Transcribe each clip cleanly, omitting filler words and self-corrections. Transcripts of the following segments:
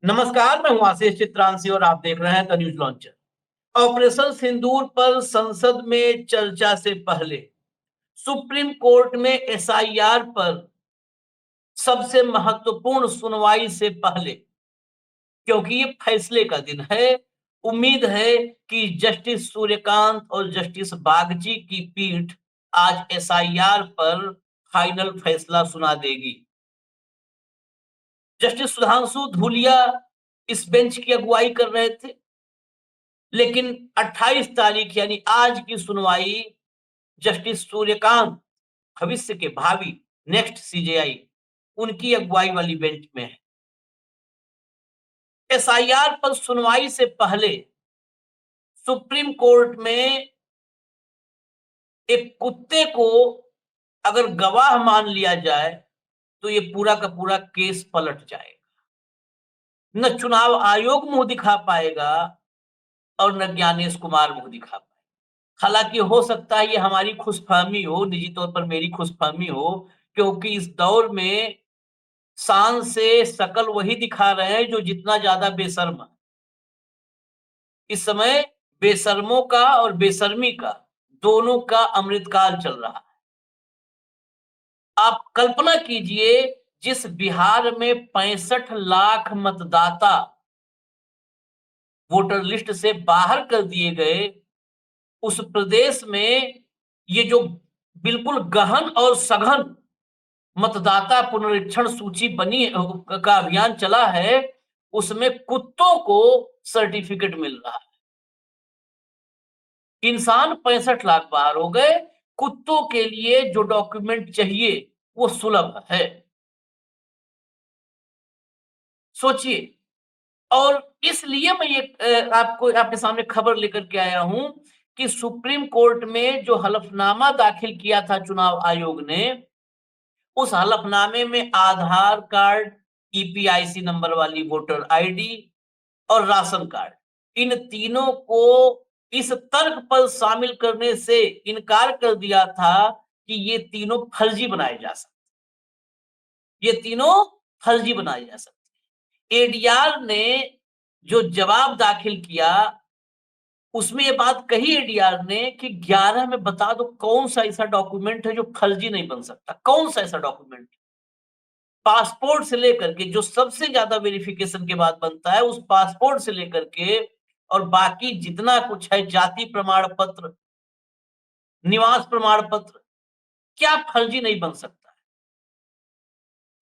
नमस्कार, मैं हूं आशीष चित्रांशी और आप देख रहे हैं द न्यूज लॉन्चर। ऑपरेशन सिंदूर पर संसद में चर्चा से पहले सुप्रीम कोर्ट में एसआईआर पर सबसे महत्वपूर्ण सुनवाई से पहले, क्योंकि ये फैसले का दिन है, उम्मीद है कि जस्टिस सूर्यकांत और जस्टिस बागची की पीठ आज एसआईआर पर फाइनल फैसला सुना देगी। जस्टिस सुधांशु धूलिया इस बेंच की अगुवाई कर रहे थे, लेकिन 28 तारीख यानी आज की सुनवाई जस्टिस सूर्यकांत, भविष्य के भावी नेक्स्ट सीजेआई, उनकी अगुवाई वाली बेंच में है। एसआईआर पर सुनवाई से पहले सुप्रीम कोर्ट में एक कुत्ते को अगर गवाह मान लिया जाए तो ये पूरा का पूरा केस पलट जाएगा। न चुनाव आयोग मुंह दिखा पाएगा और न ज्ञानेश कुमार मुंह दिखा पाएगा। हालांकि हो सकता है ये हमारी खुशफहमी हो, निजी तौर पर मेरी खुशफहमी हो, क्योंकि इस दौर में शान से शकल वही दिखा रहे हैं जो जितना ज्यादा बेशर्म है। इस समय बेशर्मों का और बेशर्मी का दोनों का अमृतकाल चल रहा है। आप कल्पना कीजिए, जिस बिहार में 65 लाख मतदाता वोटर लिस्ट से बाहर कर दिए गए, उस प्रदेश में ये जो बिल्कुल गहन और सघन मतदाता पुनरीक्षण सूची बनी का अभियान चला है, उसमें कुत्तों को सर्टिफिकेट मिल रहा है। इंसान 65 लाख बाहर हो गए, कुत्तों के लिए जो डॉक्यूमेंट चाहिए वो सुलभ है। सोचिए। और इसलिए मैं ये आपको आपके सामने खबर लेकर के आया हूं कि सुप्रीम कोर्ट में जो हलफनामा दाखिल किया था चुनाव आयोग ने, उस हलफनामे में आधार कार्ड, ईपीआईसी नंबर वाली वोटर आईडी और राशन कार्ड, इन तीनों को इस तर्क पर शामिल करने से इनकार कर दिया था कि ये तीनों फर्जी बनाए जा सकते, ये तीनों फर्जी बनाए जा सकते। एडीआर ने जो जवाब दाखिल किया, उसमें ये बात कही एडीआर ने कि 11 में बता दो कौन सा ऐसा डॉक्यूमेंट है जो फर्जी नहीं बन सकता। कौन सा ऐसा डॉक्यूमेंट? पासपोर्ट से लेकर के जो सबसे ज्यादा वेरिफिकेशन के बाद बनता है, उस पासपोर्ट से लेकर के और बाकी जितना कुछ है, जाति प्रमाण पत्र, निवास प्रमाण पत्र, क्या फर्जी नहीं बन सकता है?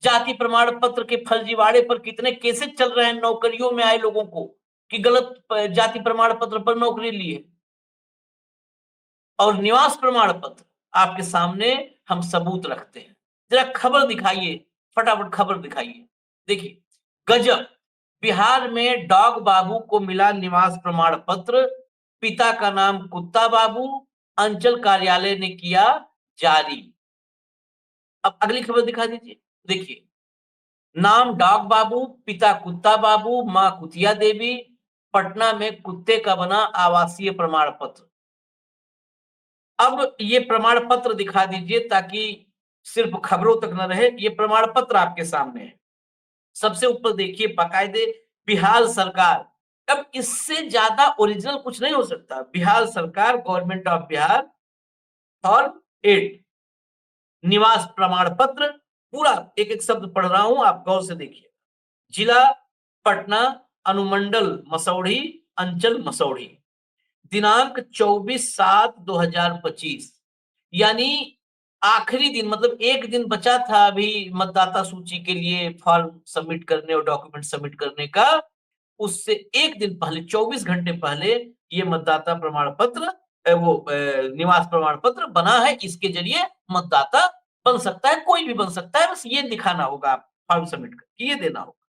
जाति प्रमाण पत्र के फर्जीवाड़े पर कितने केसेस चल रहे हैं नौकरियों में आए लोगों को कि गलत जाति प्रमाण पत्र पर नौकरी लिए। और निवास प्रमाण पत्र आपके सामने हम सबूत रखते हैं। जरा खबर दिखाइए, फटाफट खबर दिखाइए। देखिए, गजब। बिहार में डॉग बाबू को मिला निवास प्रमाण पत्र, पिता का नाम कुत्ता बाबू, अंचल कार्यालय ने किया जारी। अब अगली खबर दिखा दीजिए। देखिए, नाम डॉग बाबू, पिता कुत्ता बाबू, मां कुतिया देवी, पटना में कुत्ते का बना आवासीय प्रमाण पत्र। अब ये प्रमाण पत्र दिखा दीजिए ताकि सिर्फ खबरों तक न रहे, ये प्रमाण पत्र आपके सामने है। सबसे ऊपर देखिए, बाकायदे बिहार सरकार। अब इससे ज्यादा ओरिजिनल कुछ नहीं हो सकता। बिहार सरकार, गवर्नमेंट ऑफ बिहार और 8 निवास प्रमाण पत्र, पूरा एक एक शब्द पढ़ रहा हूं, आप गौर से देखिए। जिला पटना, अनुमंडल मसौढ़ी, अंचल मसौढ़ी, दिनांक 24/7/2025, यानी आखिरी दिन, मतलब एक दिन बचा था अभी मतदाता सूची के लिए फॉर्म सबमिट करने और डॉक्यूमेंट सबमिट करने का। उससे एक दिन पहले, 24 घंटे पहले, ये मतदाता प्रमाण पत्र, निवास प्रमाण पत्र बना है। इसके जरिए मतदाता बन सकता है, कोई भी बन सकता है, बस ये दिखाना होगा, आप फॉर्म सबमिट करके ये देना होगा।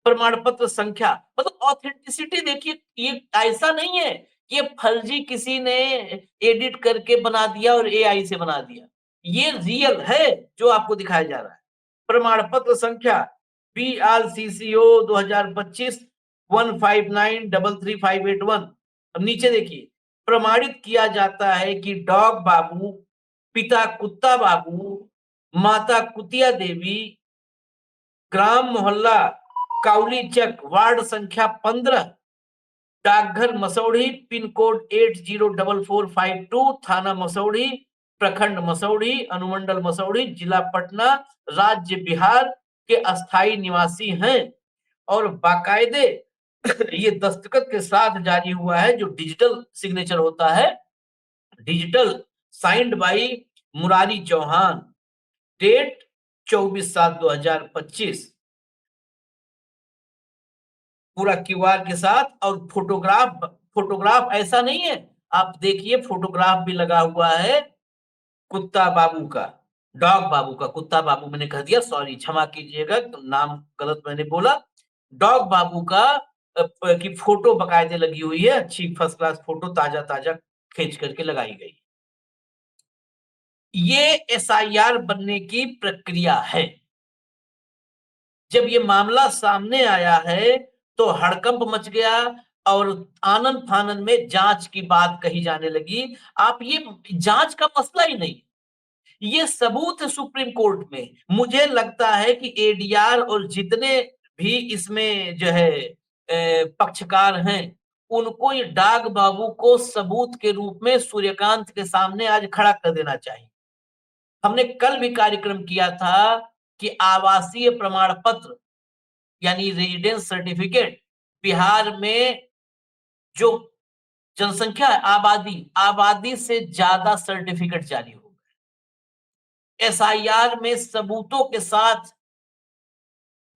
प्रमाण पत्र संख्या, मतलब ऑथेंटिसिटी देखिए, ये ऐसा नहीं है कि ये फर्जी किसी ने एडिट करके बना दिया और एआई से बना दिया। ये रियल है जो आपको दिखाया जा रहा है। प्रमाण पत्र संख्या BRCCO 2025 1593351। अब नीचे देखिए, प्रमाणित किया जाता है कि डॉग बाबू, पिता कुत्ता बाबू, माता कुतिया देवी, ग्राम मोहल्ला काउली चक, वार्ड संख्या 15, डाकघर मसौढ़ी, पिन कोड 804452, थाना मसौढ़ी, प्रखंड मसौढ़ी, अनुमंडल मसौढ़ी, जिला पटना, राज्य बिहार के अस्थायी निवासी हैं और बाकायदे ये दस्तखत के साथ जारी हुआ है, जो डिजिटल सिग्नेचर होता है, digital signed by Murari Chauhan, date 24/7/2025, पूरा क्यूआर के साथ। और फोटोग्राफ, फोटोग्राफ ऐसा नहीं है, आप देखिए फोटोग्राफ भी लगा हुआ है कुत्ता बाबू का, डॉग बाबू का, कुत्ता बाबू मैंने कह दिया, सॉरी क्षमा कीजिएगा, तो नाम गलत मैंने बोला। डॉग बाबू का की फोटो बकायदे लगी हुई है, अच्छी फर्स्ट क्लास फोटो, ताजा ताजा खींच करके लगाई गई। ये एसआईआर बनने की प्रक्रिया है। जब ये मामला सामने आया है तो हड़कंप मच गया और आनन फानन में जांच की बात कही जाने लगी। आप ये जांच का मसला ही नहीं, ये सबूत है सुप्रीम कोर्ट में। मुझे लगता है कि एडीआर और जितने भी इसमें जो है पक्षकार हैं, उनको ये डाग बाबू को सबूत के रूप में सूर्यकांत के सामने आज खड़ा कर देना चाहिए। हमने कल भी कार्यक्रम किया था कि आवासीय प्रमाण पत्र यानी रेजिडेंस सर्टिफिकेट, बिहार में जो जनसंख्या है, आबादी, आबादी से ज्यादा सर्टिफिकेट जारी हो गए। एसआईआर में सबूतों के साथ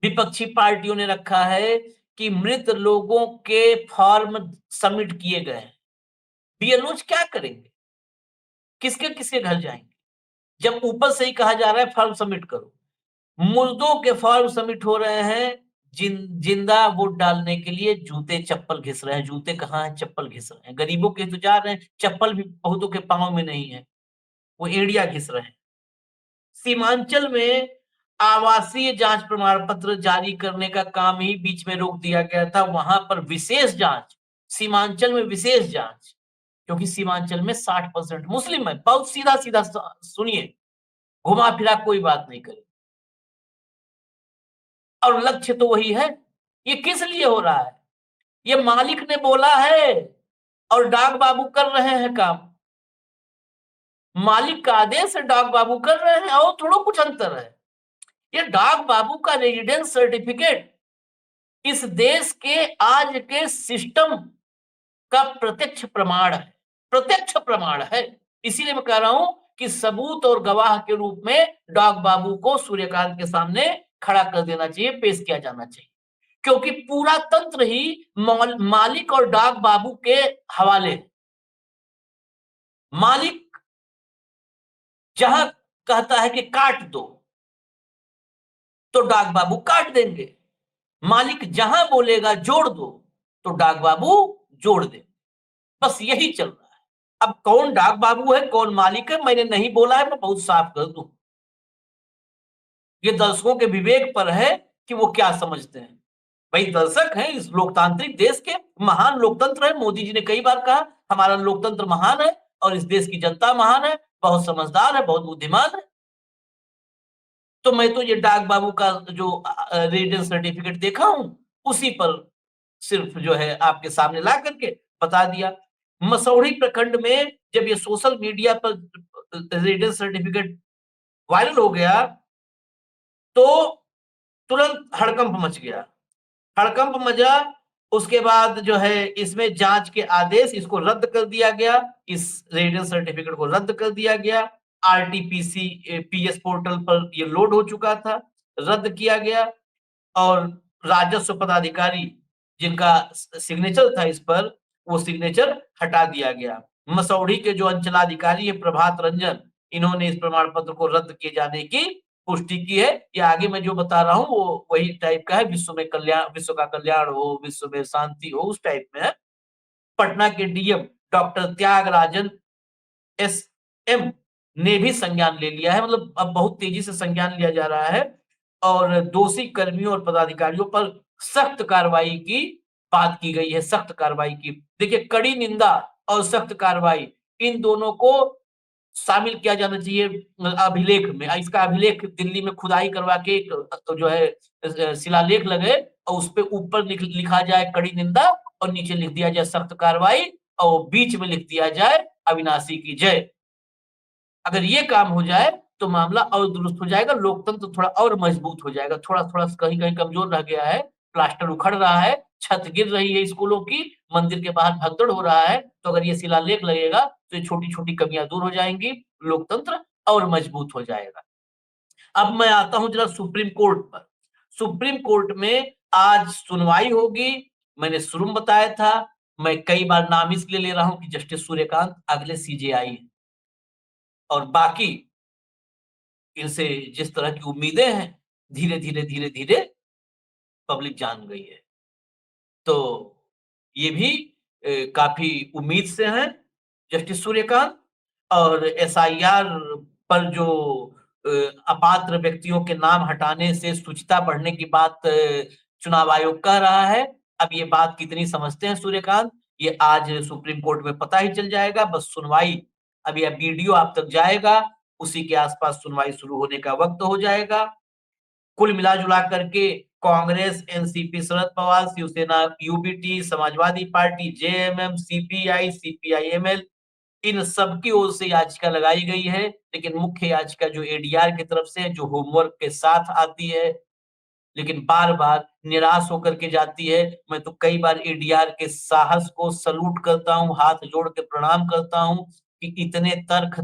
विपक्षी पार्टियों ने रखा है कि मृत लोगों के फॉर्म सबमिट किए गए हैं। बीएलओ क्या करेंगे, किसके किसके घर जाएंगे, जब ऊपर से ही कहा जा रहा है फॉर्म सबमिट करो। मुर्दों के फॉर्म सबमिट हो रहे हैं, जिंदा वोट डालने के लिए जूते चप्पल घिस रहे हैं। जूते कहाँ हैं, चप्पल घिस रहे हैं। गरीबों के तो जा रहे हैं, चप्पल भी बहुतों के पांव में नहीं है, वो एड़िया घिस रहे हैं। सीमांचल में आवासीय जांच प्रमाण पत्र जारी करने का काम ही बीच में रोक दिया गया था। वहां पर विशेष जांच, सीमांचल में विशेष जांच, क्योंकि सीमांचल में 60% मुस्लिम है। बहुत सीधा सीधा सुनिए, घुमा फिरा कोई बात नहीं करें, और लक्ष्य तो वही है। ये किस लिए हो रहा है, ये मालिक ने बोला है और डाक बाबू कर रहे हैं काम। मालिक का आदेश है, डाक बाबू कर रहे हैं, और थोड़ा कुछ अंतर है। ये डाक बाबू का रेजिडेंस सर्टिफिकेट इस देश के आज के सिस्टम का प्रत्यक्ष प्रमाण है, प्रत्यक्ष प्रमाण है। इसीलिए मैं कह रहा हूं कि सबूत और गवाह के रूप में डाक बाबू को सूर्यकांत के सामने खड़ा कर देना चाहिए, पेश किया जाना चाहिए, क्योंकि पूरा तंत्र ही मालिक और डाक बाबू के हवाले। मालिक जहां कहता है कि काट दो, तो डाक बाबू काट देंगे। मालिक जहां बोलेगा जोड़ दो, तो डाक बाबू जोड़ दे। बस यही चल रहा है। अब कौन डाक बाबू है, कौन मालिक है, मैंने नहीं बोला है, मैं बहुत साफ कर दूं। ये दर्शकों के विवेक पर है कि वो क्या समझते हैं। भाई दर्शक हैं इस लोकतांत्रिक देश के, महान लोकतंत्र है। मोदी जी ने कई बार कहा हमारा लोकतंत्र महान है और इस देश की जनता महान है, बहुत समझदार है, बहुत बुद्धिमान है। तो मैं तो ये डाक बाबू का जो रेजिडेंस सर्टिफिकेट देखा हूं, उसी पर सिर्फ जो है आपके सामने ला करके बता दिया। मसौढ़ी प्रखंड में जब ये सोशल मीडिया पर रेजिडेंस सर्टिफिकेट वायरल हो गया, तो तुरंत हड़कंप मच गया। हड़कंप मचा, उसके बाद जो है इसमें जांच के आदेश, इसको रद्द कर दिया गया, इस रेजिडेंस सर्टिफिकेट को रद्द कर दिया गया। आरटीपीसी पीएस पोर्टल पर ये लोड हो चुका था, रद्द किया गया। और राजस्व पदाधिकारी जिनका सिग्नेचर था इस पर, वो सिग्नेचर हटा दिया गया। मसौढ़ी के जो अंचलाधिकारी है प्रभात रंजन, इन्होंने इस प्रमाण पत्र को रद्द किए जाने की पुष्टि की है। ये आगे मैं जो बता रहा हूँ वो वही टाइप का है, विश्व में कल्याण, विश्व का कल्याण हो, विश्व में शांति हो, उस टाइप में है। पटना के DM doctor Tyagarajan S M ने भी संज्ञान ले लिया है। मतलब अब बहुत तेजी से संज्ञान लिया जा रहा है और दोषी कर्मियों और पदाधिकारियों पर सख्त कार्रवाई की बात की गई है, सख्त कार्रवाई की। देखिए, कड़ी निंदा और सख्त कार्रवाई, इन दोनों को शामिल किया जाना चाहिए अभिलेख में। इसका अभिलेख दिल्ली में खुदाई करवा के जो है शिलालेख लगे और उस पे ऊपर लिखा जाए कड़ी निंदा और नीचे लिख दिया जाए सख्त कार्रवाई और बीच में लिख दिया जाए अविनाशी की जय। अगर ये काम हो जाए तो मामला और दुरुस्त हो जाएगा, लोकतंत्र थोड़ा और मजबूत हो जाएगा। थोड़ा-थोड़ा कहीं-कहीं कमजोर रह गया है, प्लास्टर उखड़ रहा है, छत गिर रही है स्कूलों की, मंदिर के बाहर भगदड़ हो रहा है, तो अगर ये शिलालेख लगेगा तो ये छोटी-छोटी कमियाँ दूर हो जाएँगी, लोकतंत्र और मजबूत हो जाएगा। अब मैं आता हूँ जरा सुप्रीम कोर्ट पर। सुप्रीम कोर्ट में आज सुनवाई होगी। मैंने शुरू में बताया था, मैं कई बार नाम इसलिए ले रहा हूँ कि जस्टिस सूर्यकांत अगले सीजेआई हैं और बाकी इनसे जिस तरह की उम्मीदें हैं, धीरे-धीरे पब्लिक जान गई है। तो ये भी काफ़ी उम्मीद से हैं जस्टिस सूर्यकांत और एसआईआर पर जो अ, अपात्र व्यक्तियों के नाम हटाने से शुचिता बढ़ने की बात चुनाव आयोग कह रहा है। अब ये बात कितनी समझते हैं सूर्यकांत, ये आज सुप्रीम कोर्ट में पता ही चल जाएगा। बस सुनवाई अब यह वीडियो आप तक जाएगा, उसी के आस-पास सुनवाई शुरू होने का वक़्त हो जाएगा। कुल मिला-जुला करके Congress, NCP, Sharad Pawar, Shivsena, UBT, Samajwadi Party, JMM, CPI, CPI ML इन सब की ओर से याचिका लगाई गई है, लेकिन मुख्य याचिका जो एडीआर की तरफ से है, जो होमवर्क के साथ आती है, लेकिन बार-बार निराश होकर के जाती है। मैं तो कई बार एडीआर के साहस को सैल्यूट करता हूँ, हाथ जोड़ के प्रणाम करता हूँ कि इतने तर्क,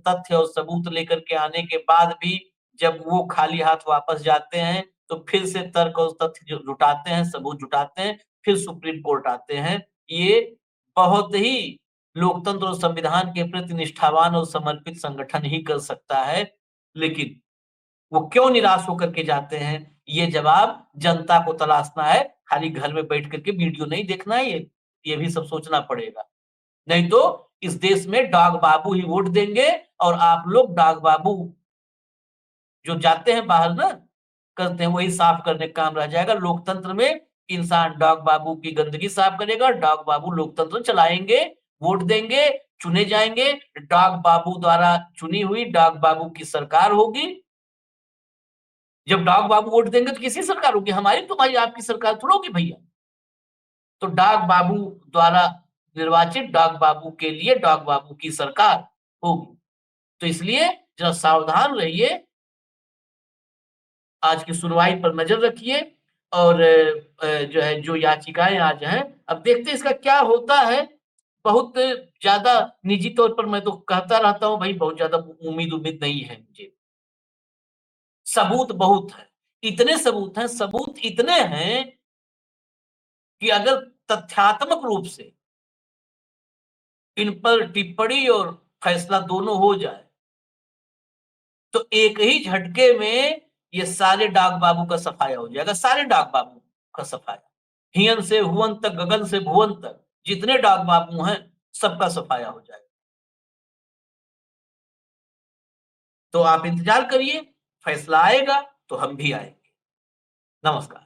तथ्य और सबूत लेकर के आने के बाद भी जब वो खाली हाथ वापस जाते हैं, तो फिर से तर्क और तथ्य जो जुटाते हैं, सबूत जुटाते हैं, फिर सुप्रीम कोर्ट आते हैं। ये बहुत ही लोकतंत्र और संविधान के प्रति निष्ठावान और समर्पित संगठन ही कर सकता है। लेकिन वो क्यों निराश होकर के जाते हैं? ये जवाब जनता को तलाशना है, खाली घर में बैठ कर के वीडियो नहीं देखना है ये भी सब सोचना पड़ेगा। नहीं तो इस देश में डॉग बाबू ही वोट देंगे और आप लोग डॉग बाबू जो जाते हैं बाहर ना, करते हैं वही साफ करने का काम रह जाएगा। लोकतंत्र में इंसान डॉग बाबू की गंदगी साफ करेगा, डॉग बाबू लोकतंत्र चलाएँगे, वोट देंगे, चुने जाएँगे, डॉग बाबू द्वारा चुनी हुई डॉग बाबू की सरकार होगी। जब डॉग बाबू वोट देंगे तो किसकी सरकार होगी? हमारी तुम्हारी आपकी सरकार थोड़ी होगी भैया। तो डॉग बाबू द्वारा निर्वाचित डॉग बाबू के लिए डॉग बाबू की सरकार होगी। तो इसलिए जरा सावधान रहिए, आज की सुनवाई पर नज़र रखिए और जो है जो याचिकाएँ आज हैं, अब देखते हैं इसका क्या होता है। बहुत ज़्यादा निजी तौर पर मैं तो कहता रहता हूँ, भई बहुत ज़्यादा उम्मीद नहीं है मुझे। सबूत बहुत हैं, इतने सबूत हैं, सबूत इतने हैं कि अगर तथ्यात्मक रूप से इन पर टिप्पणी और फैसला दोनों हो जाए, तो एक ही झटके में ये सारे डाक बाबू का सफाया हो जाएगा, सारे डाक बाबू का सफाया। हियन से हुवन तक, गगन से भुवन तक, जितने डाक बाबू हैं, सबका सफाया हो जाएगा। तो आप इंतजार करिए, फैसला आएगा तो हम भी आएँगे। नमस्कार।